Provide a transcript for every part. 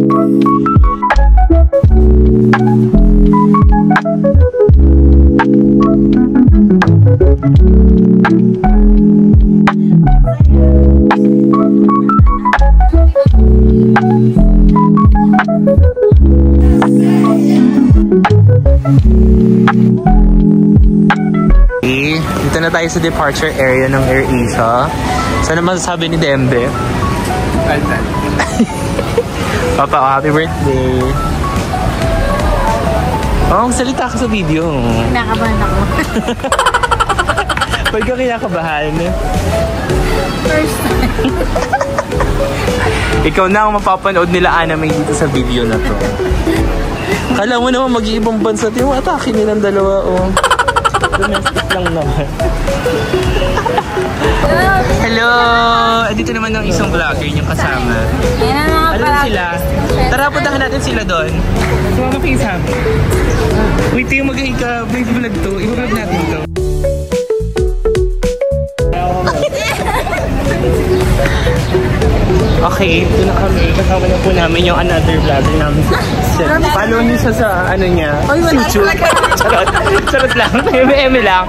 Dito na tayo sa departure area ng AirAsia. Saan naman sasabi ni Dembe? Papa, happy birthday! Oh, salita ka sa video. Kinakabahan ako. Ba't ka kinakabahan? First time. Ikaw na ang mapapanood nila anime dito sa video na to. Kala mo naman mag-iibang bansa. Yung atake nilang dalawa, oh. Domestic lang naman. Hello! Dito naman ng isang vlogger yung kasama. Alam mo sila? Tara, puntahan natin sila doon. Sumama kayo sa amin. Wait, yung mag-vlog to. I-vlog natin to. Okay, ito na kami. Kasama na po namin yung another vlogger namin. Follow niyo siya sa ano niya. YouTube. Charot. Charot lang. Eme lang.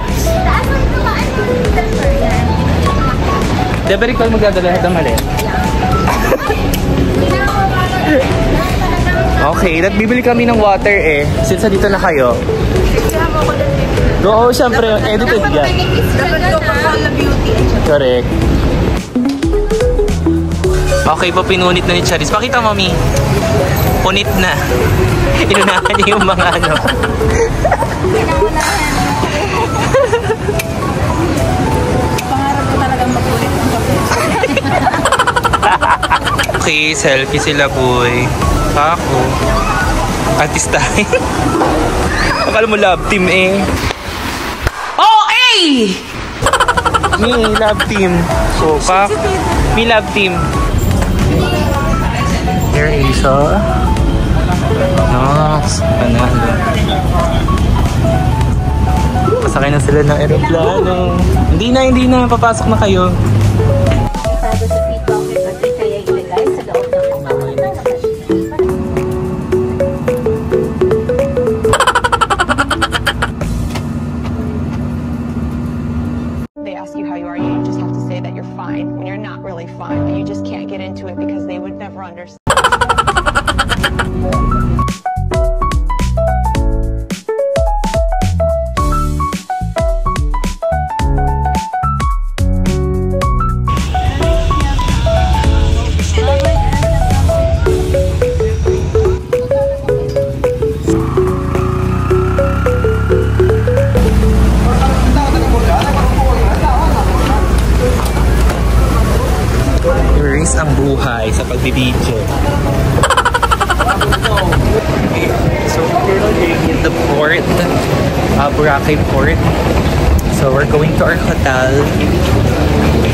Deberi ko magdadala ng mali. Okay, bibili kami ng water eh. Since dito na kayo. Oo, syempre, edited yan. Correct. Okay po, pinunit na ni Charis. Pakita, mami. Punit na. Inunahan niya yung mga ano. Pangarap ko talagang mapulit ang papel. Okay, selfie sila, boy. Ako. Artistahin. Akala mo love team eh. Oh, hey! Me, love team. So, pak. Me, love team. AirAsia. Nox. Panalo. Pasakay na sila ng aeroplano. Hindi na. Papasok na kayo. They ask you how you are, you just have to say that you're fine when you're not really fine, but you just can't get into it because they would never understand. Ang buhay sa pagbibidyo. So we're already in the port, Boracay Port. So we're going to our hotel,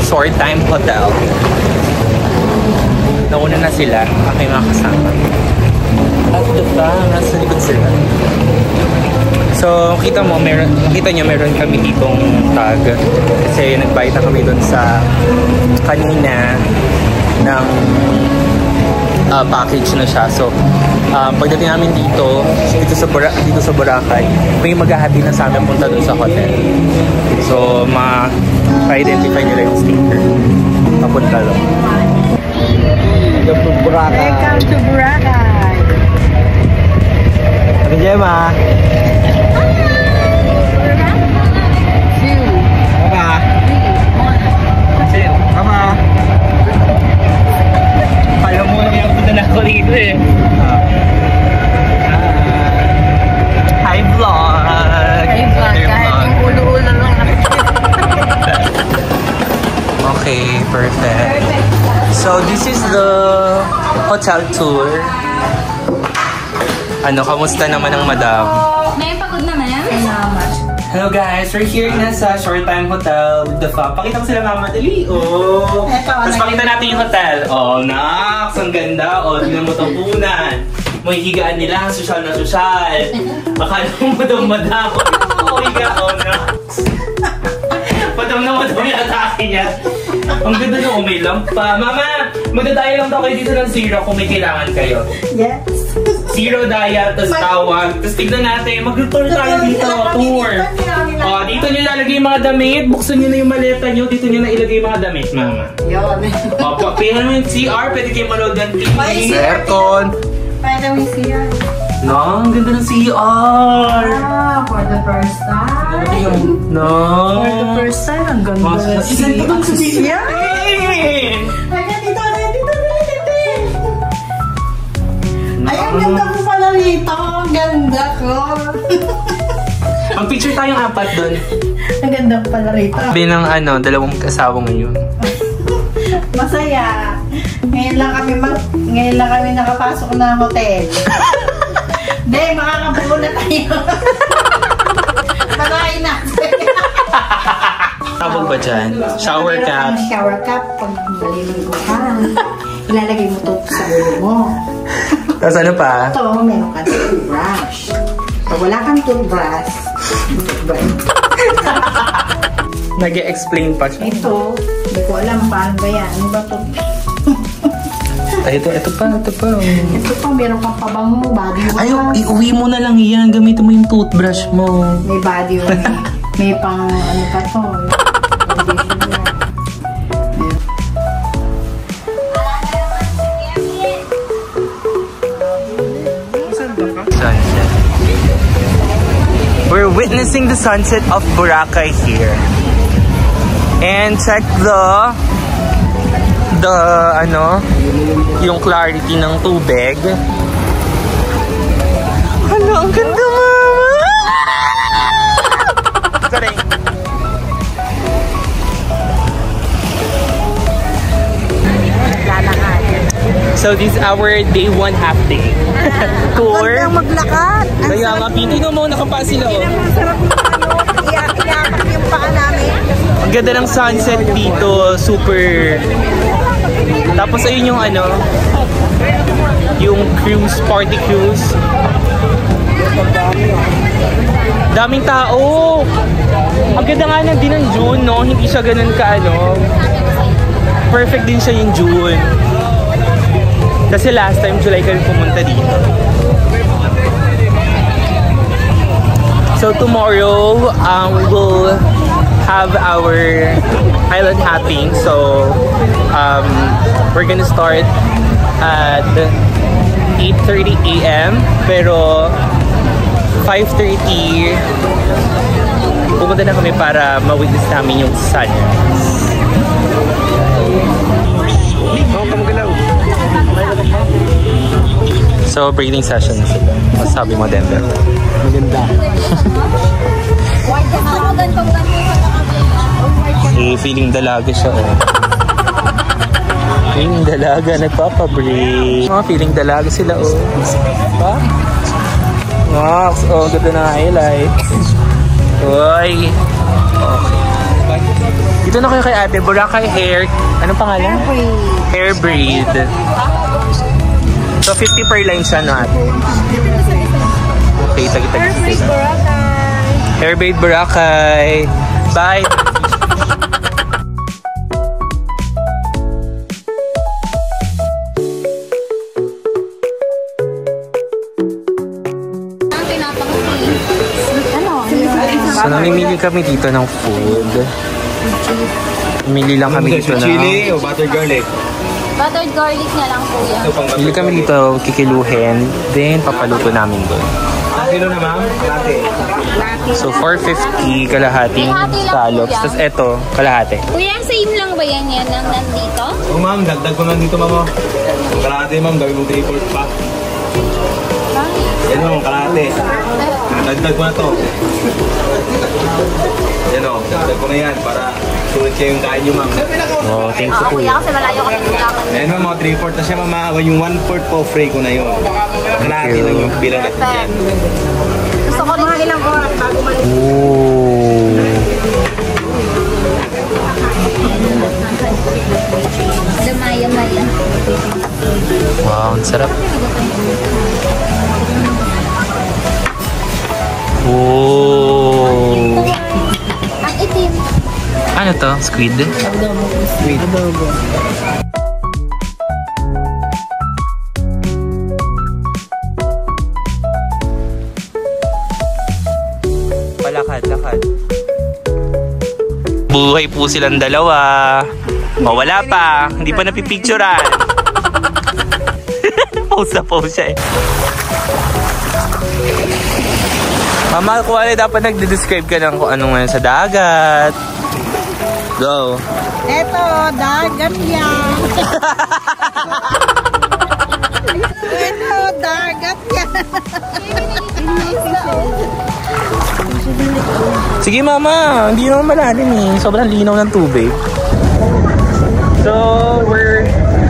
Short Time Hotel. Nauna na sila, aking mga kasama. At diba, nasa likod sila. So kita nyo meron kami ditong tag kasi nagbayad na kami dun sa kanina ng package na siya. So pagdating namin dito sa Boracay, may maghahati na sa amin punta dun sa hotel. So ma-identify nila yung sticker papunta lang. Welcome to Boracay. Welcome to Boracay. Ano Gemma? Alam mo lang yung punta na ako rito eh. Hi vlog! Hi vlog, kahit yung ulo-ulo lang. Okay, perfect. So this is the hotel tour. Ano, kamusta naman ang madam? May pagod naman yan. Salamat. Hello guys, we're here na sa Short Time Hotel with the fam. Pakita ko sila mama, dali. Oh. Tapos pakita natin yung hotel. Oh, Nax, ang ganda. Oh, tingnan mo tapunan. May higaan nila, sosyal na sosyal. Akala mo madam. Oh, higa, oh, Nax. madam yung atake niya. Ang ganda na may lampa. Mama, magdadayo lang daw kayo dito ng zero kung may kailangan kayo. Yes. Zero dial, tapos tawag. Tapos tignan natin, mag-tour tayo dito. Tour. O, dito nyo lalagay yung mga damit. Buksan nyo na yung maleta nyo. Dito nyo na ilagay yung mga damit, mama. Yun. O, papihan mo yung CR. Pwede kayo manood ng TV. Aircon. Pwede mo siya. No, ang ganda ng CR. For the first time. No. For the first time, ang ganda. Isan ko bang sabihin? Ay, ang ganda ko pala rito. Ang ganda ko. Mag-picture tayong apat doon. Ang ganda ko pala rito. Bilang dalawang kasawa ngayon. Masaya. Ngayon lang kami nakapasok ng hotel. Hindi, makakabuo na tayo. Patayin na. Tawag ba dyan? Shower cap. Shower cap. Pag maliligo ka, ilalagay mo ito sa ulo mo. Tapos ano pa? Ito, meron ka toothbrush. Pag wala kang toothbrush, Nag-e-explain pa siya. ito, hindi ko alam paano ba yan. Ano ba ito? Ay, ito pa. Ito pa, meron kang pabango, body wash. Ay, iuwi mo na lang yan. Gamitin mo yung toothbrush mo. May body wash. May pang, ano pa to? Sunset. We're witnessing the sunset of Boracay here. And check yung clarity ng tubig. Ano, ang ganda, mama! Karing. So this is our day 1 half day. Tour. Ang maglakad. Kaya nga, pino mo, nakapa sila, oh. Sarap ng iyak yung paa namin. Ang ganda ng sunset dito, super. Tapos ayun yung yung cruise, party cruise. Daming tao. Ang ganda nga din ng June, no? Hindi siya ganun perfect din siya yung June. Kasi last time, July kami pumunta dito. So tomorrow, we will have our island hopping. So we're gonna start at 8:30 a.m. Pero 5:30 pumunta na kami para ma-witness namin yung sunrise. So breathing session na sila. Masabi mo, Denver? Maganda. Feeling dalaga siya. Feeling dalaga, nagpapabreak. Feeling dalaga sila, Pa? Ganda na highlights. Uy. Okay. Dito na kayo kay ate, Boracay Hair. Anong pangalan? Hair Braid. So 50 per line siya, no, ate? Okay, tagi-tagi. Hair Braid Boracay. Hair Braid Boracay. Bye. So namimili kami dito ng food. Namimili lang kami dito ng chili o buttered garlic? Buttered garlic na lang po yan. Namimili kami dito kikiluhin. Then papaluto namin doon. Kilo na ma'am? Kalahati. So 450 kalahating scallops. Tapos eto, kalahati. Kuya, same lang ba yan ang nandito? Oo ma'am, dagdag ko lang dito ma'am. Kalahati ma'am, gawin mong 3/4 pa. Yan ma'am, kalahati. Dagdag ko na to. Yan o, dagdag ko na yan para sulit kayo yung kain nyo ma'am. Oh, thank you po. Kuya, kasi malayo kami nagkakan. Ayan ma'am, mga 3/4 na siya ma'am. Yung 1/4 po, fray ko na yun. Kalahati lang yung bilang natin dyan. Gusto ko rin mga ilang oras bago maliit. Ooh. Damaya-maya. Wow, ang sarap. Oh. Ang itim. Ano to? Squid? Squid. Adobo. Palakad. Buhay po silang dalawa. O, wala pa. Hindi pa napipicturean. Pause na pause siya eh. Mama, kuwari dapat nagde-describe ka ng kung ano ngayon sa dagat. Go. Eto, dagat yan. Eto, dagat yan. Sige mama, hindi naman malalim eh. Sobrang linaw ng tubig. So, we're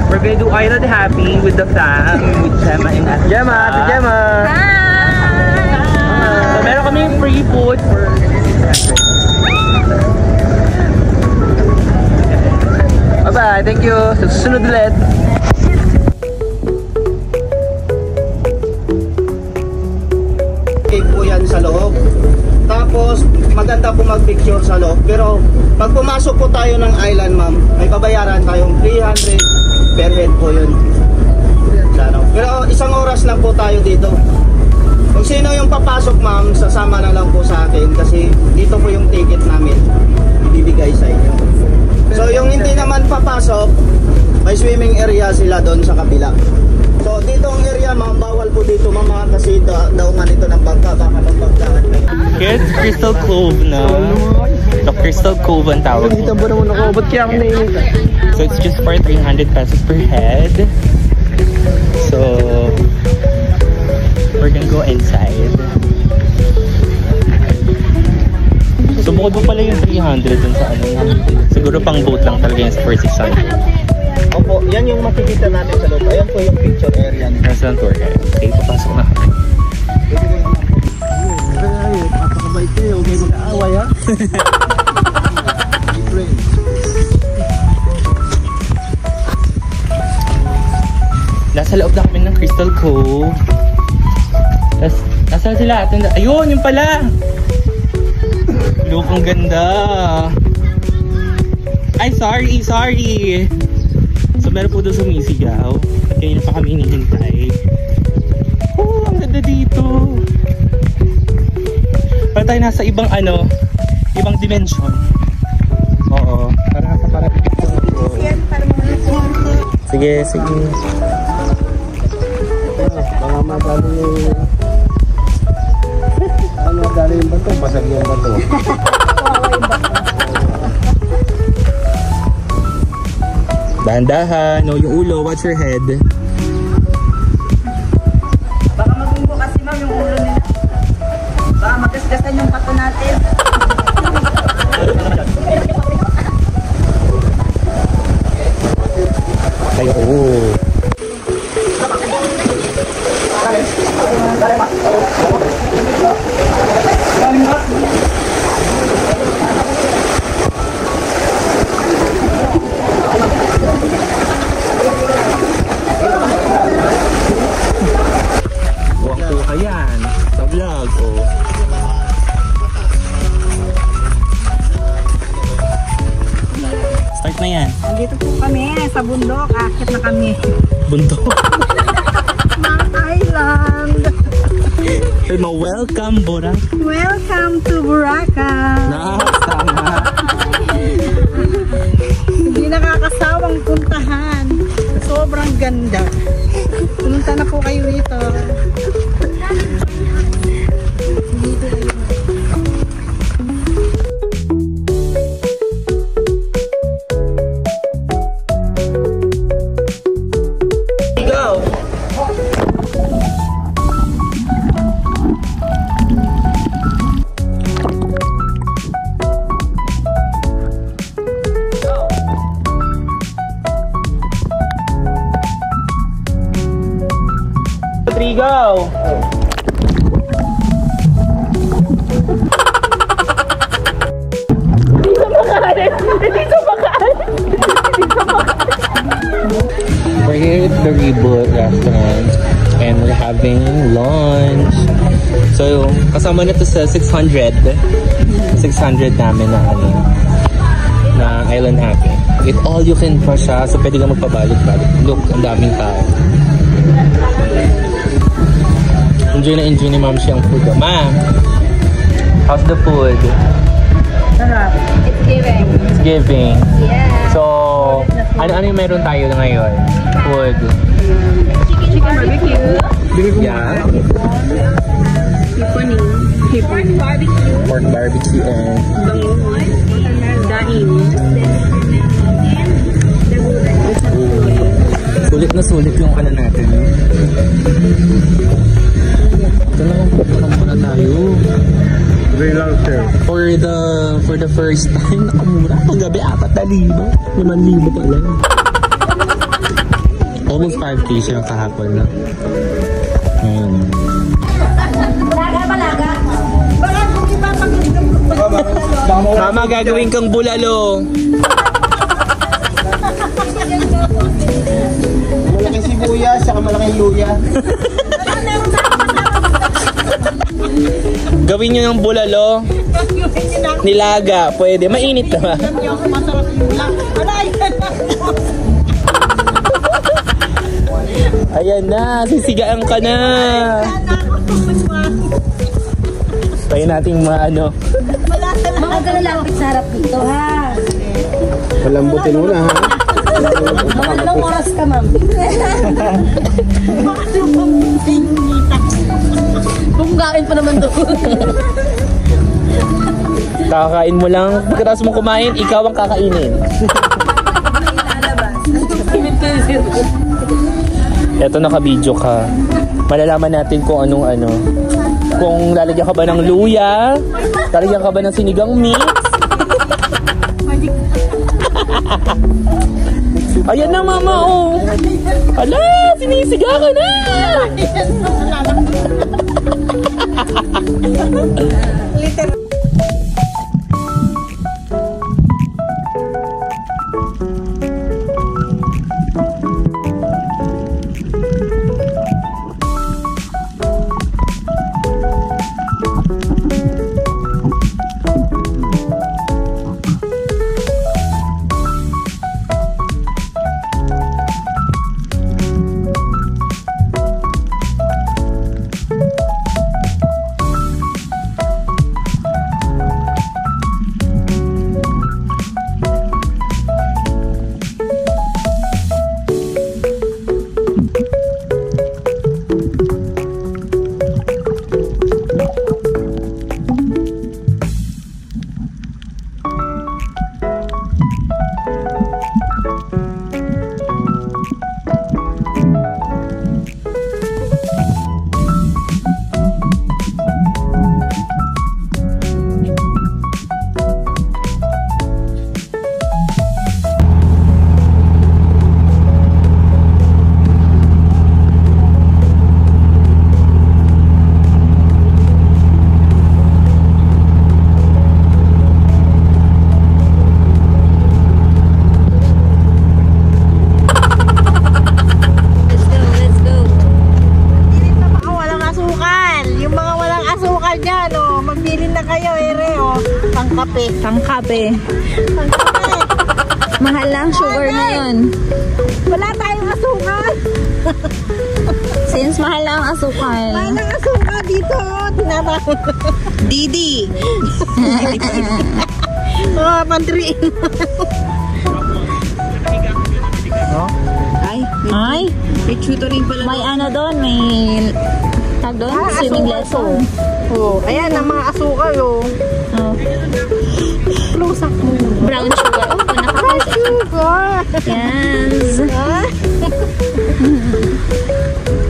gonna do Island Happy with the fam, with Gemma and Ate Gemma. Ate Gemma! So, meron kami free food for bye-bye, thank you. So, susunod ulit. Cave po yan sa loob. Tapos, maganda po mag-picture sa loob. Pero, pag pumasok po tayo ng island, ma'am, may babayaran tayong 300 per head po yun. Pero, isang oras lang po tayo dito. Kung sino yung papasok, ma'am, sasama na lang po sa akin. Kasi, dito po yung ticket namin. Ibibigay sa inyo. So, yung hindi naman papasok, may swimming area sila doon sa kabila. So, dito ang area, ma'am, bawal po dito, mama, kasi daungan ito ng bangka, baka magbangkaan. Here's Crystal Cove na. The Crystal Cove ang tawag. Dito po naman ako, ba't kaya ako naiinit? So, it's just for 300 pesos per head. So, we're gonna go inside. So, bukod mo pala yung 300 dun sa ano. Siguro pang boat lang talaga yung for 600. Opo, yan yung makikita natin sa loob. Ayan po yung picture area. Nasa ang tour guide. Okay, papasok na kami. Papakabait kayo, huwag kayo mag-aaway ha. Nasa loob na kami ng Crystal Cove. Tapos, nasaan sila? Ayun, yung pala! Look, ang ganda! Ay, sorry! So, meron po doon sumisigaw. At kanina pa kami hinihintay. Oh, ang ganda dito! Para tayo nasa ibang ibang dimension. Oo, para Sige. Mga madali yung bato, basag yung bato. Dahan-dahan, no, yung ulo, watch your head. Baka magunggo kasi ma'am yung ulo nila. Baka magasgasan yung pato natin. Ay, oo. Waktu ka yan sa vlog, oh. Start na yan. Andito po kami sa bundok. Akit na kami. Bundok. Mga island. Welcome, Bora. Welcome to Boracay. Tama. Hindi nakakasawang puntahan. Sobrang ganda. Pumunta na po kayo rito. Dito kayo. Go! We're here at the Reboot restaurant and we're having lunch. So, kasama na to sa 600 namin na na island hopping. It all you can pa siya, so pwede ka magpabalik-balik. Look, ang daming tao. Enjoy na enjoy ni Ma'am siyang food. Ma'am, how's the food? Sarap. It's giving. It's giving. Yeah. So, ano yung meron tayo ngayon? Food. Chicken barbecue. Yeah. Pork barbecue. Pork barbecue and Dain. sulit na sulit yung ano natin. Ito na lang, pupunta muna tayo. Very long term. For the first time, nakamura. Paggabi, 4,000. 5,000 pa lang. Almost 5K siya kahapon na. Ayun. Mama, gagawin kang bulalo. Malaking sibuyas, saka malaking luya. Gawin nyo ng bulalo. Nilaga, pwede. Mainit na ba? Ayan na, sisigaan ka na. Tayo nating maano. Mga galalapit sa harap dito, ha? Palambutin mo na, ha? Mga anong oras ka, ma'am? Bumgain pa naman doon. Kakain mo lang. Pagkatapos mo kumain, ikaw ang kakainin. Eto, naka-video ka. Malalaman natin kung anong ano. Kung lalagyan ka ba ng luya, lalagyan ka ba ng sinigang mix. Ayan na, mama, oh. Ala, sinisiga ka na. Pangkape. Mahal lang sugar na yun. Wala tayong asukal. Since mahal lang ang asukal. Mahal ang asukal dito. Tinatawag. Didi. Oh, pantriin. Ay, may tutoring pala. may ano doon, may tag doon, swimming lesson. Oh, ayan ang mga asukal, oh. Oh. Close up mo. Brown sugar. Oh, nakakita. Sugar. Yes.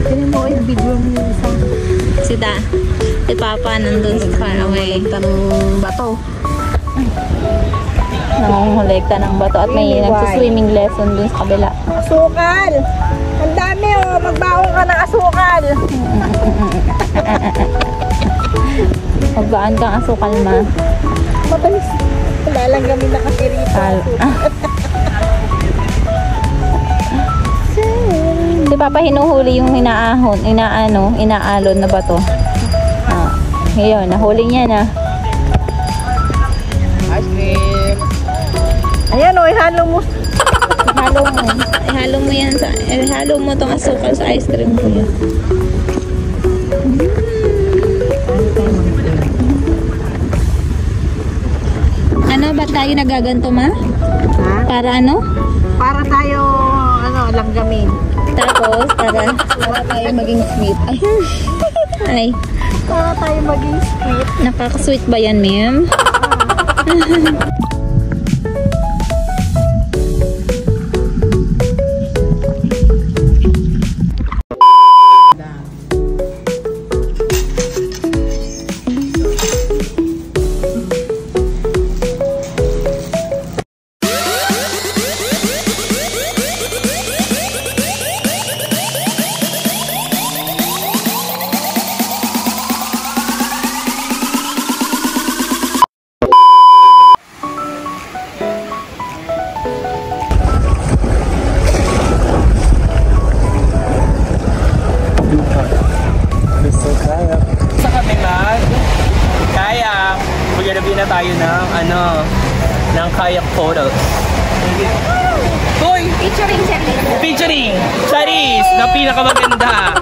Ganyan mo, yung video mo yung isa. Si Papa nandun sa far away. Tanong bato. Nangungulekta ng bato at may nagsuswimming lesson dun sa kabila. Asukal. Ang dami, oh. Magbaong ka ng asukal. Magbaan kang asukal, ma. Matalis. Wala lang kami nakakirita. Si Papa hinuhuli yung inaalon na bato. Ngayon, nahuli niya na. Ice cream. Ayan o, ihalo mo. Ihalo mo yan sa, ihalo mo tong asukal sa ice cream ko yan. Ano, ba't tayo nagaganto, ma? Ha? Para ano? Para tayo, langgamin. Tapos, para tayo maging sweet. Ay. Ay. Para tayo maging sweet. Nakaka-sweet ba yan, ma'am? Sa kami kaya maganabi na tayo ng ng kayak photos. Hoy! Featuring Charis na pinakamaganda.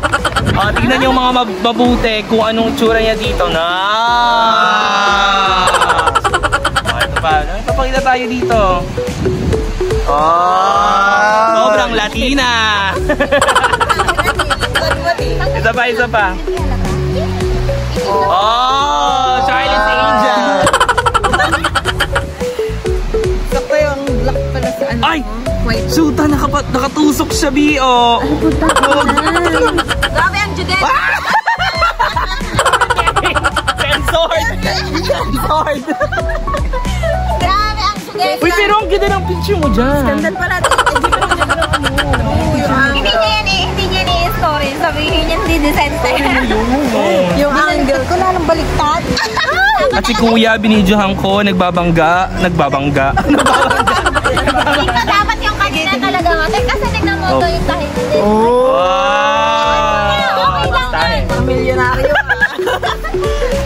Tignan niyo mga mabuti kung anong tsura niya dito na. Ito pa. Papakita tayo dito. Sobrang Latina. Isa pa. Charlie's Angel. Sakto yung black pala sa ano. Ay! Suta, nakatusok siya, Bio. Grabe ang judet. Pensord. Grabe ang judet. Uy, pero ang ganda ng picture mo dyan. Skandal pala. Hindi niya ni-story. Sabihin niya hindi design tayo. Yung angle ko na nang baliktad. At si Kuya, binidyohan ko, nagbabangga. Dapat yung kanina talaga mate kasi tignan mo ito yung tahin. Milyonaryo.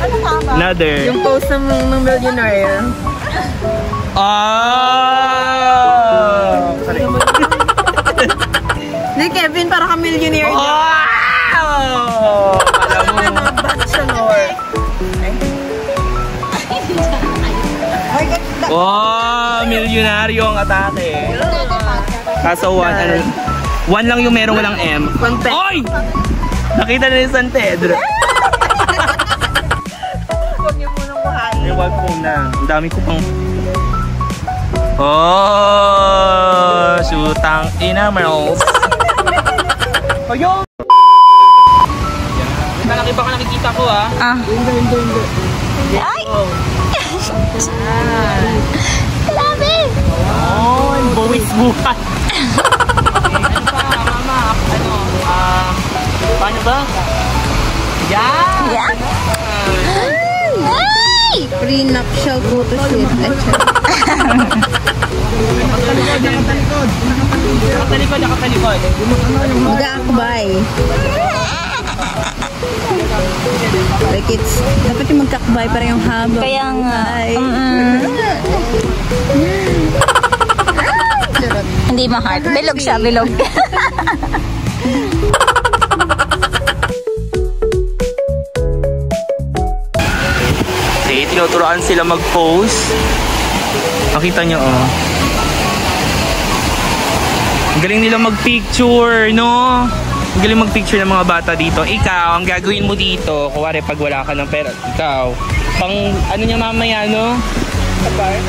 Ano ka ba? Another. Yung post ng milyonaryo. Sorry. Hindi, Kevin, para ka milyonaryo. Wow! Alam mo. Bachelor. Milyonaryo ang atake. Kaso one lang yung merong walang M. Oy! Nakita na ni San Pedro. Huwag niyo munang kuhain. Wag po na. Ang dami ko pang... Shootang inamels. Ayun! Malaki ba ka nakikita ko, ha? Hindi. Ay! Grabe! Buwis buhat. Paano ba? Yeah? Ay! Pre-nuptial photoshoot. Nakatalikod. Mag-aakbay. Like dapat yung magkakbay para yung haba. Kaya nga. Hindi ma-heart. Bilog siya, bilog. Tinuturoan sila mag-pose. Nakita nyo, Ang galing nila mag-picture, no? Ang galing mag-picture ng mga bata dito. Ikaw, ang gagawin mo dito, kuwari pag wala ka ng pera, ikaw, pang ano niya mamaya, no?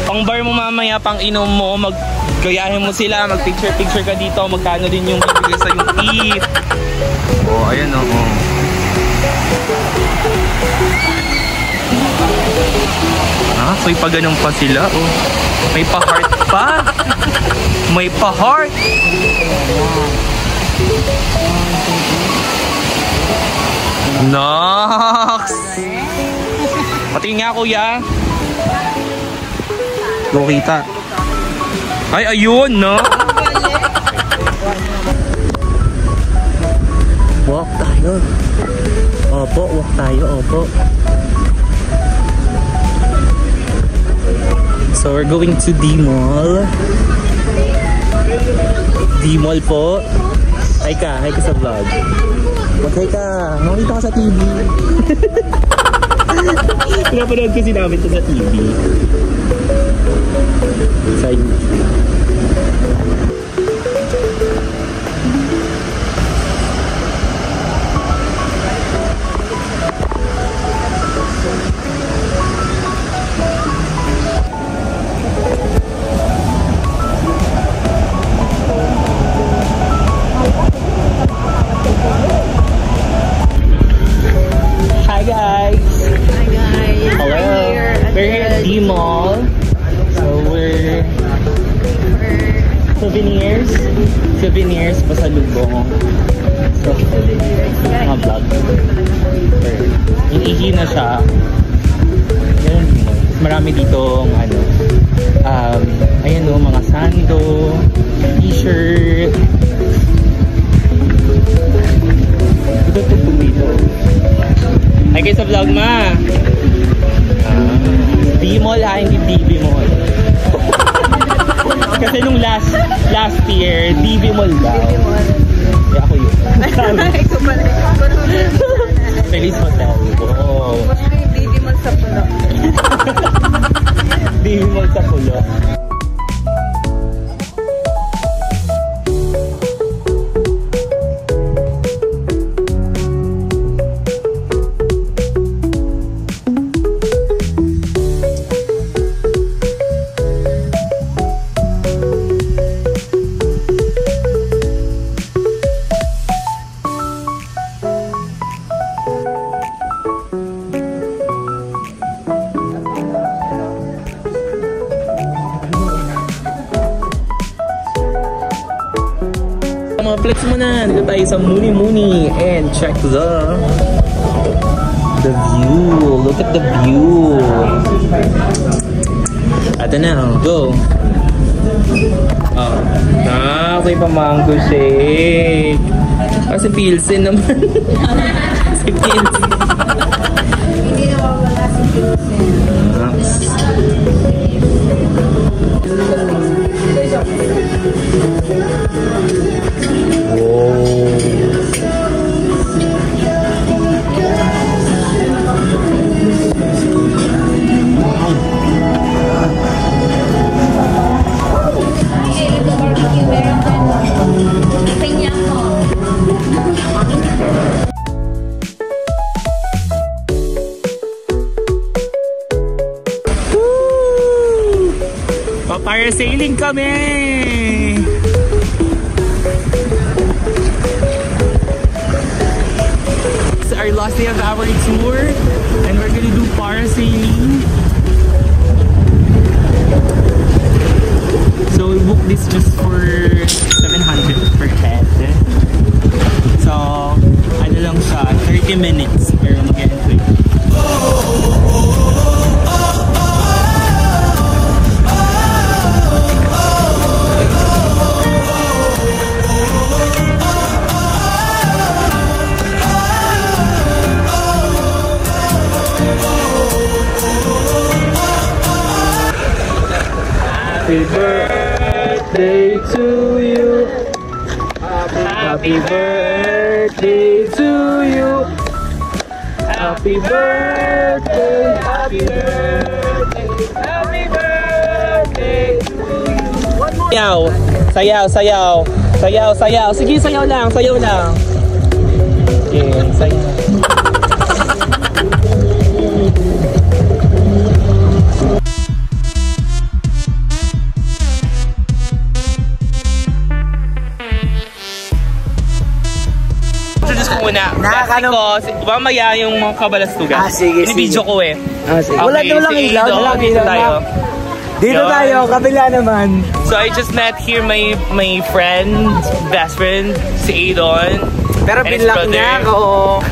Pang bar mo mamaya, pang inom mo, maggayahin mo sila, mag-picture ka dito, magkano din yung bibigay sa yung tip. Ayan, may pa-ganun pa sila, May pa-heart pa. May pa-heart. Nox! Patingin nga, kuya. Kita. Ay, ayun, no? Walk tayo. Opo, walk tayo, opo. So we're going to D-Mall. D-Mall po. Hi ka sa vlog. Mag-hi ka. Makita ka sa TV. Pinapanood kasi namin ito sa TV. Sa YouTube. Souvenirs pasalubong. So, mga vlog. Inihi na siya. Ganun mo. Marami ditong ano. Ayan o, mga sando, t-shirt. Ito tugtog dito. Hi kayo sa vlog, ma. D-Mall ha, hindi TV Mall. Kasi nung last year, DV Mall daw. Kaya ako yun. Ito pala. Feliz Hotel. Oo. DV Mall sa pulo. DV Mall sa pulo. Mga flex mo na. Dito tayo sa Muni Muni and check the view. Look at the view. Ito na, go. May pa-mango shake. Kasi Pilsen naman. Si Pilsen. Hindi nawawala si Pilsen. Parasailing kami! It's our last day of our tour and we're gonna do parasailing. So we booked this just for 700 per head. So ano lang siya, 30 minutes pero mag-enjoy. Happy birthday to you. Happy birthday to you. Happy birthday, happy birthday, happy birthday to you. Sayaw, sayaw, sayaw, sayaw. Sige, sayaw lang, sayaw lang. Okay, sayaw. Muna. Kasi ko, mamaya yung mga kabalastugan. Sige, ini-video ko eh. Sige. Wala na lang ilaw. Dito tayo. Dito tayo, kabila naman. So I just met here my friend, best friend, si Adon. Pero binlock niya ako.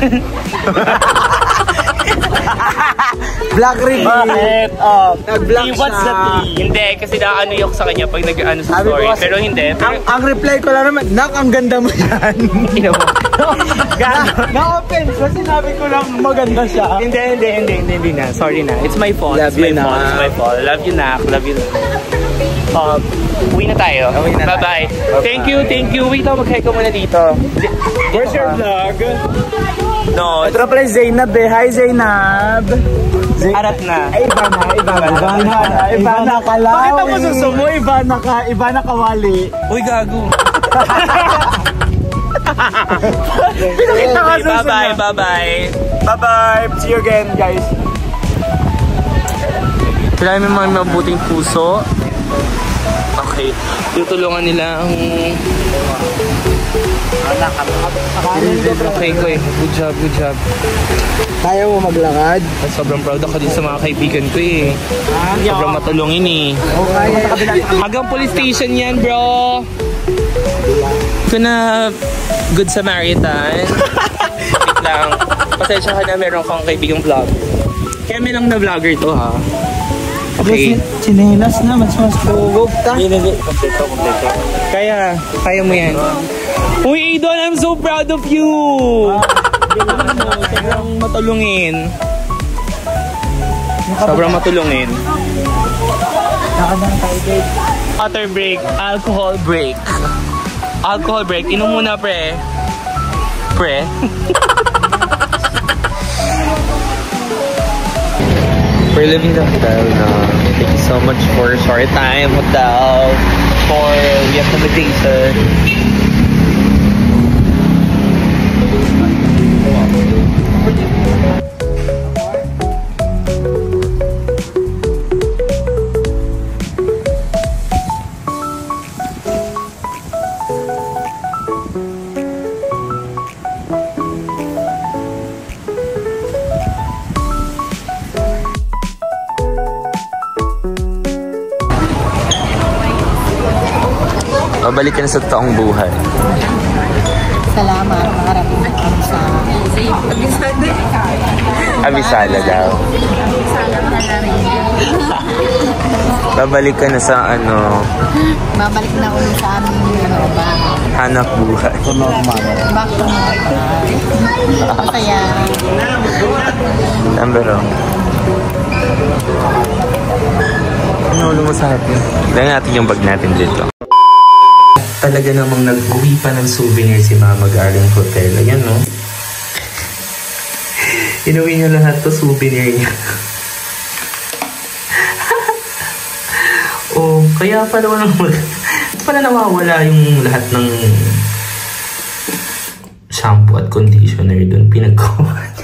Black reveal. Bakit? Nag-black siya. What's the tea? Hindi, kasi nakaanuyok sa kanya pag nag-ano sa Sabi ko story. kasi, Pero hindi. Ang reply ko lang naman, Nak, ang ganda mo yan. Ino mo. Na-offense, kasi sinabi ko lang maganda siya. Hindi na. Sorry na. It's my fault. Love you, Nak. It's my fault. Love you, Nak. Love you. Uwi na tayo. Bye-bye. Thank you. Wait lang, mag-hi ka muna dito. Where's your vlog? No. Ito na pala yung Zainab eh. Hi, Zainab. Harap na. Iba na kalawi. Bakit ako susumo? Iba na kawali. Uy, gago. Bye-bye. See you again, guys. Kailangan may mga mabuting puso. Okay. Tutulungan nila ang... Okay, good job. Kaya mo maglakad? Sobrang proud ako din sa mga kaibigan ko eh. Sobrang matulungin eh. Hanggang police station yan, bro. Ito na Good Samaritan. Wait lang. Pasensya ka na, meron kang kaibigang vlogger. Kaya may lang na vlogger to ha. Okay. Chinelas na, mas pugog ta. Hindi. Kompleto. Kaya mo yan. Uy, Idol, I'm so proud of you! Sobrang matulungin. Water break, alcohol break. Inom muna, pre. We're living the hotel now. Thank you so much for short time hotel for the accommodation. Babalik ka na sa toong buhay. Salamat, makarating na kami sa Abisala daw. Babalik ka na sa ano? Babalik na kami sa aming bahay. Hanap buhay. Back to normal. Masaya. Pero ano ulo mo sa atin? Dahil natin yung bag natin dito. Talaga namang nag-uwi pa ng souvenir si Mama galing hotel. Ayan, no? Inuwi niya lahat to souvenir niya. Oh, kaya pala nawawala yung lahat ng shampoo at conditioner doon. Pinagkuhan.